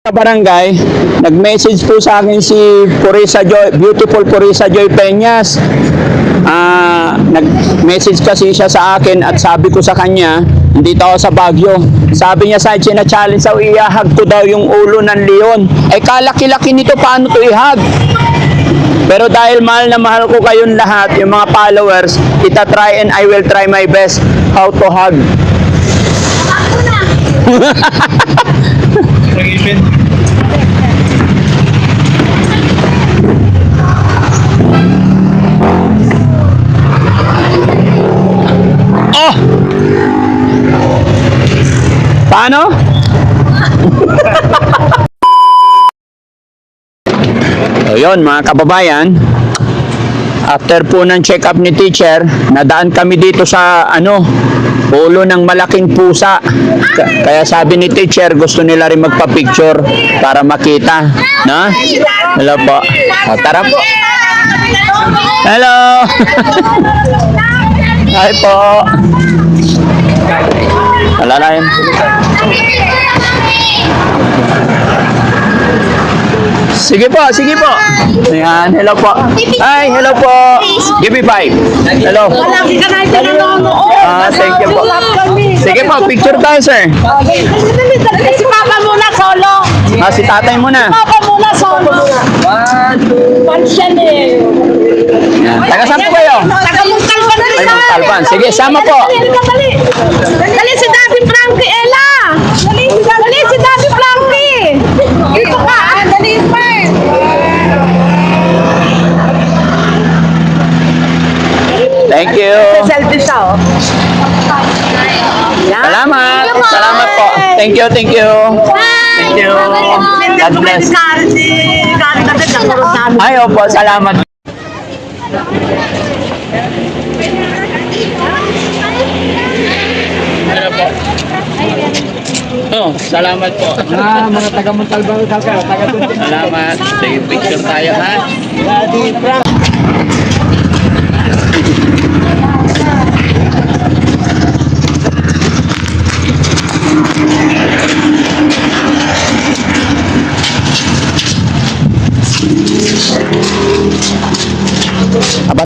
Barangay, nag-message po sa akin si Purisa Joy, beautiful Purisa Joy Peñas. Nag-message kasi siya sa akin at sabi ko sa kanya, dito ako sa Baguio. Sabi niya sa akin, challenge daw, ihag ko daw yung ulo ng leon. Eh kalaki-laki nito, paano to ihag? Pero dahil mahal na mahal ko kayong lahat, yung mga followers, itatry and I will try my best how to hug. Oh! Paano? So yun mga kababayan, after po ng check-up ni teacher, nadaan kami dito sa ulo ng malaking pusa. Kaya sabi ni teacher, gusto nila rin magpa-picture para makita. No? Hello po. O, tara po. Hello! Hi po. Alalayan. Sige po, sige po. Ayan, hello po. Hi, hello po. Give me 5. Hello. Thank you po. Sige po, picture tayo, sir. Si Papa muna solo. Si tatay muna. Papa muna solo. Pansyan eh. Taga saan po kayo? Taga-Mungkal pa na rin. Ay, Mungkalban. Sige, sama po. Dali si Daddy Frankie, Ella. Dali si Daddy Frankie. Dito ka. Dali pa. Thank you. Selfie siya, oh. Salamat. Salamat po. Thank you, thank you. Thank you. God bless. Ay, opo, salamat. Ano po? Oh, salamat po. Mga taga-Montalban kayo, taga-Tuntin. Salamat. Sige, picture tayo, ha? Aba.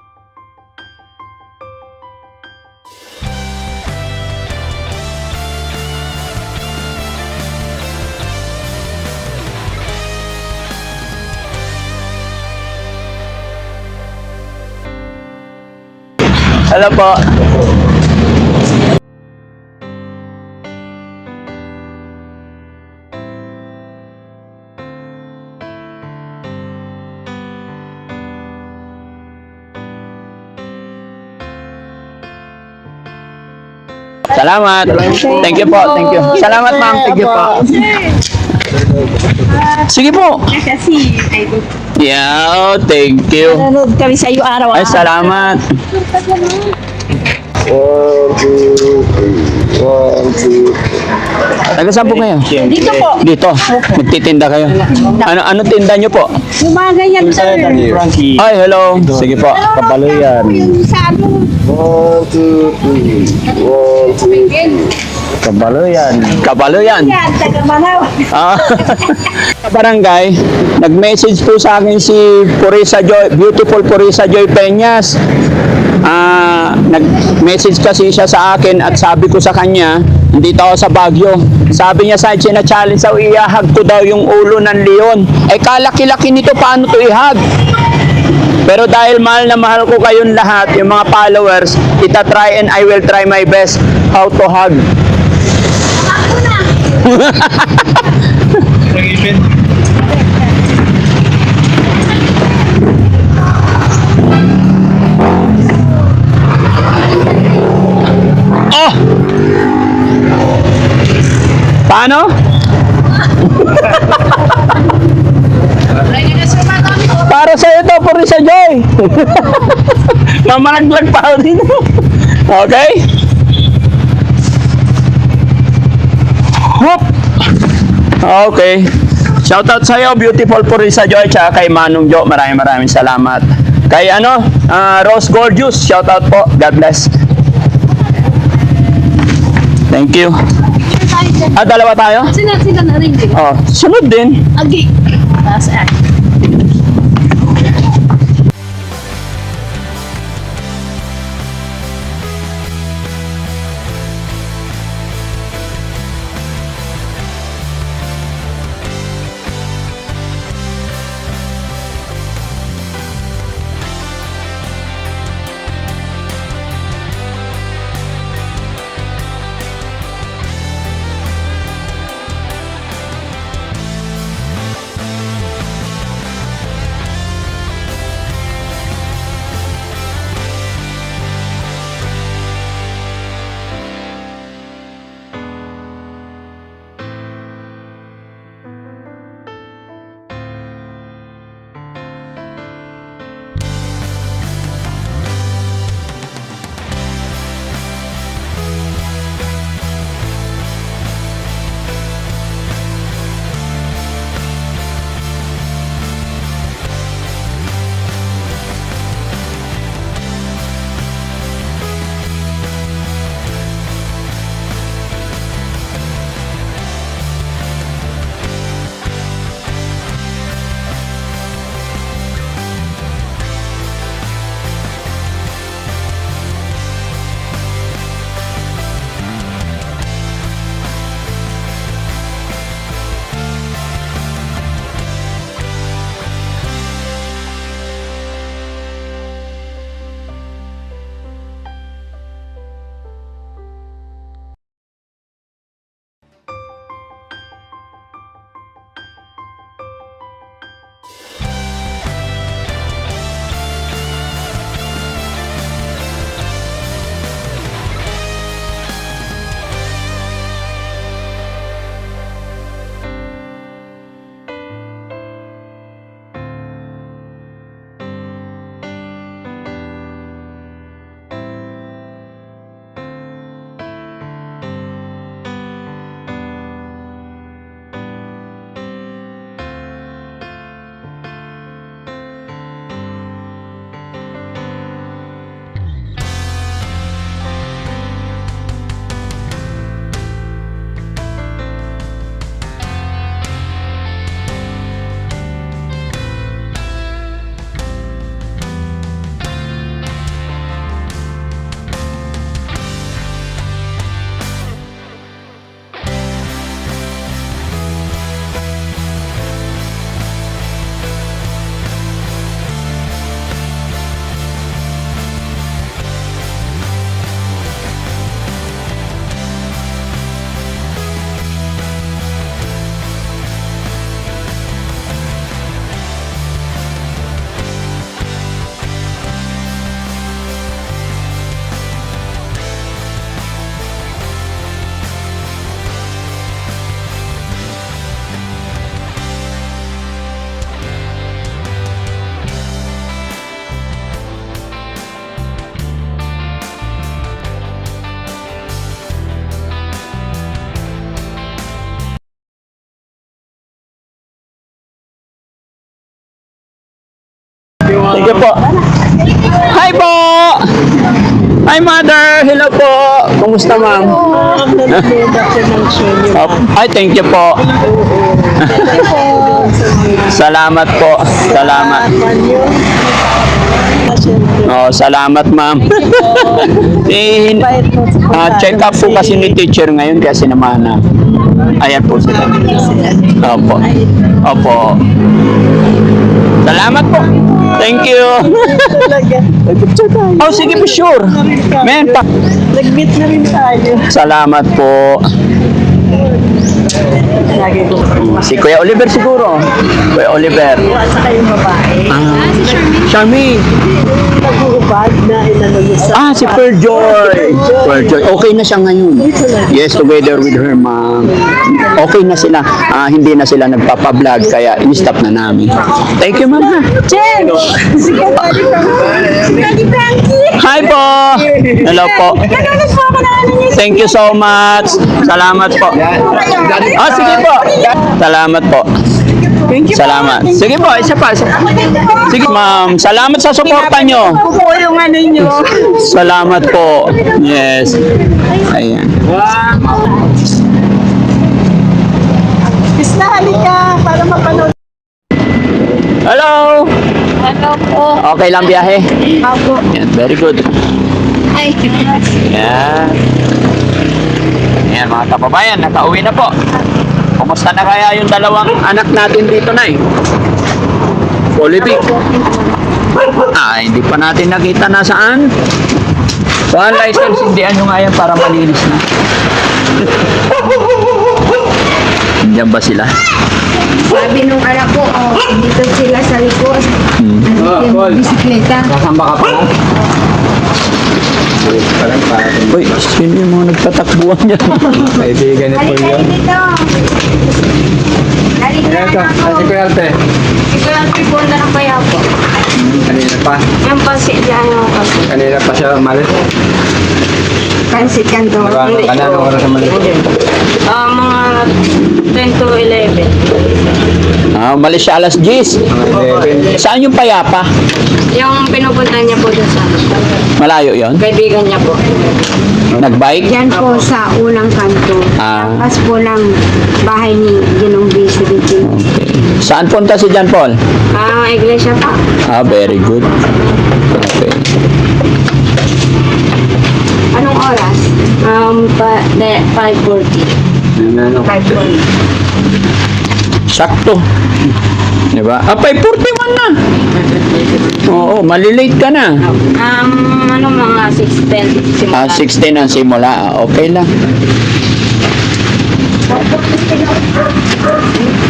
Hello po. Salamat. Thank you po. Thank you. Salamat, ma'am. Thank you po. Sige po. Kasi, Yeah, thank you. nanonood kami sa iyo araw. Ay, salamat. 1, 2, 3. 1, 2. Taga saan po kayo? Dito po. Dito. Magtitinda kayo. Ano tinda nyo po? Yung mga ganyan, sir. Frankie. Ay, hello. Sige po. Kabalo yan. Yung sa ano. 1, 2, 3. 1, 2. Kabalo yan. Kabalo yan. Yan, taga-Manaw. Barangay, nag-message po sa akin si Purisa Joy, beautiful Purisa Joy Peñas. Nag-message kasi siya sa akin at sabi ko sa kanya, dito ako sa Baguio. Sabi niya sa akin, challenge daw, ihag ko daw yung ulo ng leon. Eh kalaki-laki nito, paano to ihag? Pero dahil mahal na mahal ko kayong lahat, yung mga followers, itatry and I will try my best how to hug. Oh! Paano? Para sa ito, Purisa Joy. Mamalaglag pa rin. Okay? Whoop! Okay. Shoutout sa iyo, beautiful Purisa Joy, tsaka kay Manong Jo. Maraming salamat. Kay Rose Gorgeous, shoutout po. God bless. Thank you. Dalawa tayo? Sila na rin. Oh, sunod din. Agi. Taas Sige po. Hi po! Hi mother! Hello po! Kumusta ma'am? Ay, thank you po. Salamat po. Salamat. Oh, salamat ma'am. Check up po kasi ni teacher ngayon kaya sinamahan na. Ayan po sila. Opo. Opo. Salamat po. Thank you. Oh, sige po, sure. Men, Nag-meet na rin tayo. salamat po. Lagi ko. Si Kuya Oliver siguro. Kuya Oliver. Sa kayong babae. Charmy. Nag-uubad na inano niya sa... Si Pearl Joy. Pearl Joy. Okay na siya ngayon. Yes, together with her mom. Okay na sila. Hindi na sila nagpapablog kaya in-stop na namin. Thank you, ma'am. ha? Jen! Sige, Daddy Frankie! Hi po. Hello po. Nanonood po ako na ano niya. Thank you so much. Salamat po. Sige po. Salamat po. Thank you Salamat. Sige po, isa pa. Sige, ma'am. Salamat sa suporta nyo. po po yung ano niyo. Salamat po. Yes. Ayan. na, halika para mapanood. Hello! Hello po. Okay lang biyahe? Ako. Yan, very good. Ay. Yan. Yan mga kababayan, nakauwi na po. Kumusta na kaya yung dalawang anak natin dito na Olivik. Hindi pa natin nakita na saan. So, ang license, hindihan nyo nga yan para malinis na. Diyan ba sila? Sabi nung anak ko, dito sila sa likod. Nandito yung bisikleta. Kasamba ka pa na? Uy, sino yung mga nagtatakbuhan yan? Kaibigan ni Paul Halika yun. dito. Halika Ito, na ako. kasi Kuya Alte. Ikaw ang tipon na ng kaya po. Kanina pa. Yung pansit dyan yung kasi. Kanina pa siya umalis. Pansit kan to. Kanina oras umalis. Mga 10 to 11. Umalis siya alas 10. Mga 11. Saan yung payapa? Yung pinupunta niya po dun sa Malayo yon? kaibigan niya po. Nagbike? Diyan po sa unang kanto. Ah. Tapos po ng bahay ni Ginong Visibility. Okay. Saan punta si John Paul? Iglesia pa. Very good. Okay. Anong oras? 5:40. Ano? 5:40. Sakto. Diba? 5:41 na. Oo, malilate ka na. Mga 6:10. 16 ang simula. Okay lang.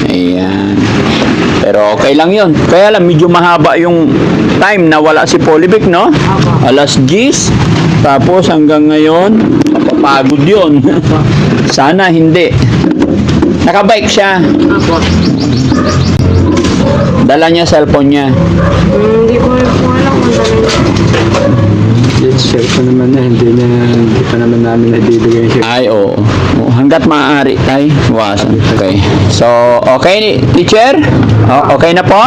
Ayan. Pero okay lang yun. Kaya lang, medyo mahaba yung time na wala si Polivic, no? Alas 10. Tapos hanggang ngayon, mapapagod yun. Sana hindi. Nakabike siya. Opo. Dala niya cellphone niya. Hindi ko po alam kung saan Yes, share ko naman na. Hindi pa naman namin naibibigay yung share. Ay, oo. Hanggat maaari, tay. Iwasan. Okay. So, okay, teacher? Okay na po?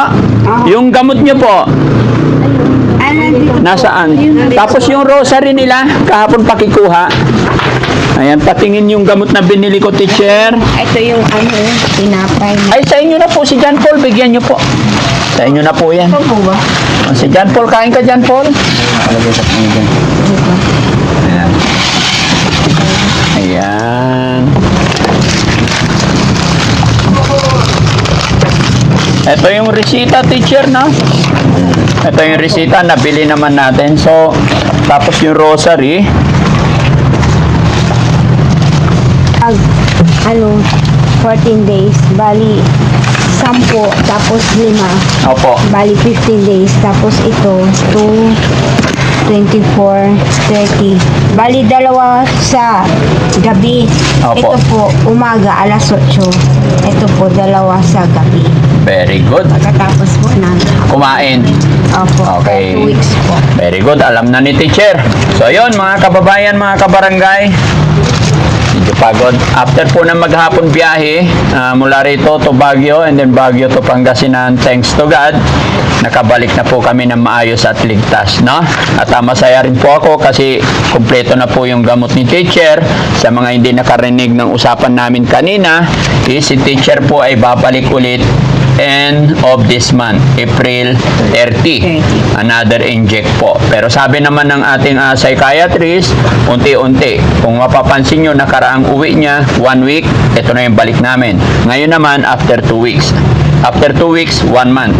Yung gamot niyo po, nasaan? Tapos yung rosary nila, kahapon pakikuha. Ayan, patingin yung gamot na binili ko, teacher. Ito yung tinapay na. Ay, sa inyo na po, si John Paul, bigyan niyo po. Sa inyo na po yan. Ito po ba? Si John Paul, kain ka, John Paul? Ayan. Ito yung resita, teacher, no? Ito yung resita, nabili naman natin. So, tapos yung rosary. 14 days, bali 10, tapos 5, Opo. bali 15 days, tapos ito 2, 24, 30, bali 2 sa gabi. Opo. Ito po umaga alas 8, ito po 2 sa gabi. Very good. Pagkatapos po ng Kumain. opo, Okay. 2 weeks po. Very good. Alam na ni teacher. So, yun, mga kababayan, mga kabarangay. Medyo pagod. After po ng maghapon biyahe, mula rito to Baguio and then Baguio to Pangasinan, thanks to God, nakabalik na po kami ng maayos at ligtas, no? At masaya rin po ako kasi kumpleto na po yung gamot ni teacher. Sa mga hindi nakarinig ng usapan namin kanina, si teacher po ay babalik ulit end of this month, April 30. Another inject po. Pero sabi naman ng ating psychiatrist, unti-unti. Kung mapapansin nyo, nakaraang uwi niya, 1 week, ito na yung balik namin. Ngayon naman, after 2 weeks. After 2 weeks, 1 month.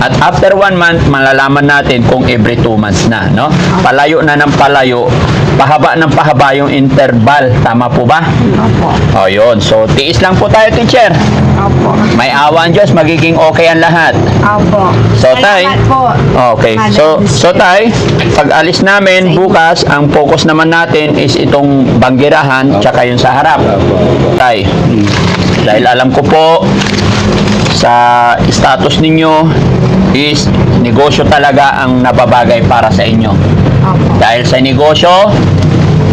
At after 1 month, malalaman natin kung every 2 months na, no? Palayo na ng palayo, pahaba ng pahaba yung interval. Tama po ba? Opo. O, yun. So, tiis lang po tayo, teacher. Opo. May awa ang Diyos, magiging okay ang lahat. Opo. So, tay. Salamat po. Okay. So tay, pag alis namin bukas, ang focus naman natin is itong banggirahan tsaka yung sa harap. Tay, dahil alam ko po sa status ninyo is negosyo talaga ang nababagay para sa inyo. Opo. Dahil sa negosyo,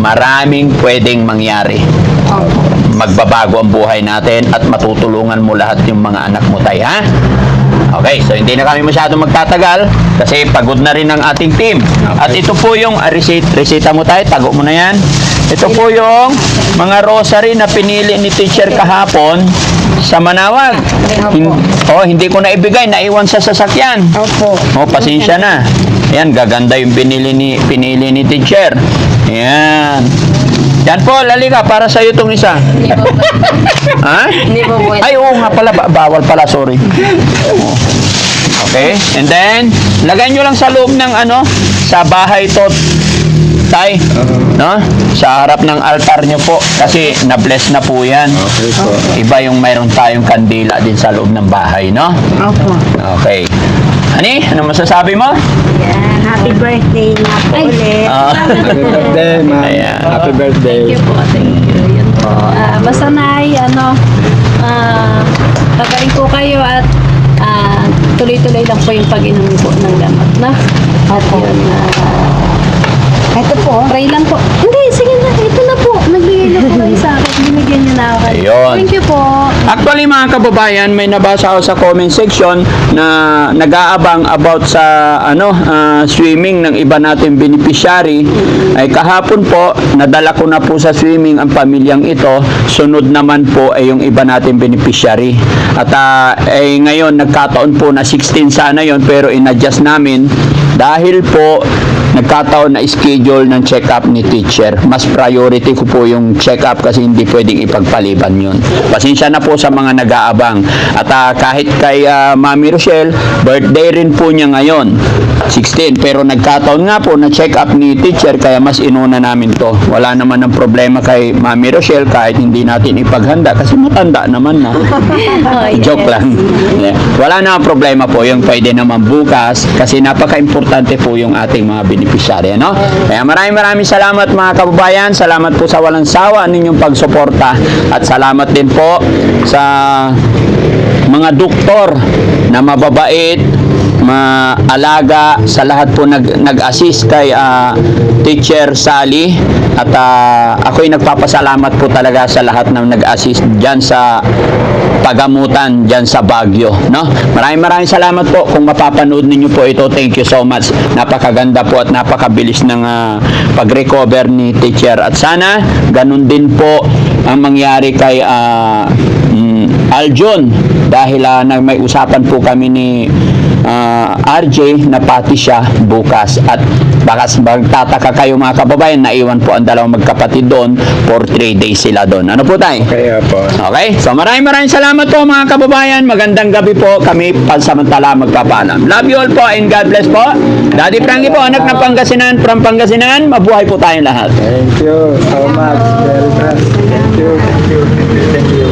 maraming pwedeng mangyari. Opo. Magbabago ang buhay natin at matutulungan mo lahat yung mga anak mo, tay, ha? Okay, so hindi na kami masyadong magtatagal kasi pagod na rin ang ating team. At ito po yung resita mo, tay, tago mo na yan. Ito po yung mga rosary na pinili ni teacher kahapon Sa Manawag. Hindi ko na ibigay, naiwan sa sasakyan. Opo. Pasensya na. Ayan, gaganda yung pinili ni teacher. Ayan. Yan po, lalika, para sa'yo itong isa. Ha? Hindi po po. Ay, oo nga pala, bawal pala, sorry. Okay, and then, lagay nyo lang sa loob ng sa bahay to, tay, no? Sa harap ng altar nyo po, kasi na-bless na po yan. Okay po. Iba yung mayroon tayong kandila din sa loob ng bahay, no? Opo. Okay. Ani, ano masasabi mo? Yan. Happy birthday na po ulit. Happy birthday, ma'am. Ayan. Happy birthday. Thank you po. Thank you. Yun po. Basta nay, pagaling po kayo at tuloy-tuloy lang po yung pag-inom po ng gamot, na? At yun, Ito po. pray lang po. Hindi, sige na. Ito na po. Nagbigay na po kayo sa akin. Binigyan niyo na ako. Ayun. Thank you po. Actually mga kababayan, may nabasa ako sa comment section na nag-aabang about sa swimming ng iba nating beneficiary. Ay kahapon po, nadala ko na po sa swimming ang pamilyang ito. Sunod naman po ay yung iba nating beneficiary. At ngayon nagkataon po na 16 sana yon, pero in-adjust namin dahil po nagkataon na schedule ng check-up ni teacher. Mas priority ko po yung check-up kasi hindi pwedeng ipagpaliban yun. Pasensya na po sa mga nag-aabang. At kahit kay Mami Rochelle, birthday rin po niya ngayon, 16. Pero nagkataon nga po na check-up ni teacher, kaya mas inuna namin to. Wala naman ng problema kay Mami Rochelle kahit hindi natin ipaghanda kasi matanda naman na. Joke lang. Yeah. Wala namang problema po yung pwede naman bukas kasi napaka-importante po yung ating mga beneficiary, no? Kaya maraming salamat mga kababayan. Salamat po sa walang sawa ninyong pagsuporta at salamat din po sa mga doktor na mababait, maalaga, sa lahat po nag-assist kay Teacher Sally at ako'y nagpapasalamat po talaga sa lahat ng nag-assist dyan sa pagamutan dyan sa Baguio, no? Maraming salamat po kung mapapanood ninyo po ito. Thank you so much. Napakaganda po at napakabilis ng pag-recover ni teacher at sana ganun din po ang mangyari kay Aljon dahil may usapan po kami ni RJ na pati siya bukas at baka magtataka kayo mga kababayan, naiwan po ang dalawang magkapatid doon for 3 days sila doon. Ano po tayo? Kaya po. Okay? So maraming salamat po mga kababayan. Magandang gabi po. Kami pansamantala magpapaalam. Love you all po and God bless po. Daddy Frankie po, anak ng Pangasinan, from Pangasinan. Mabuhay po tayong lahat. Thank you so much. Very much. Thank you. Thank you. Thank you.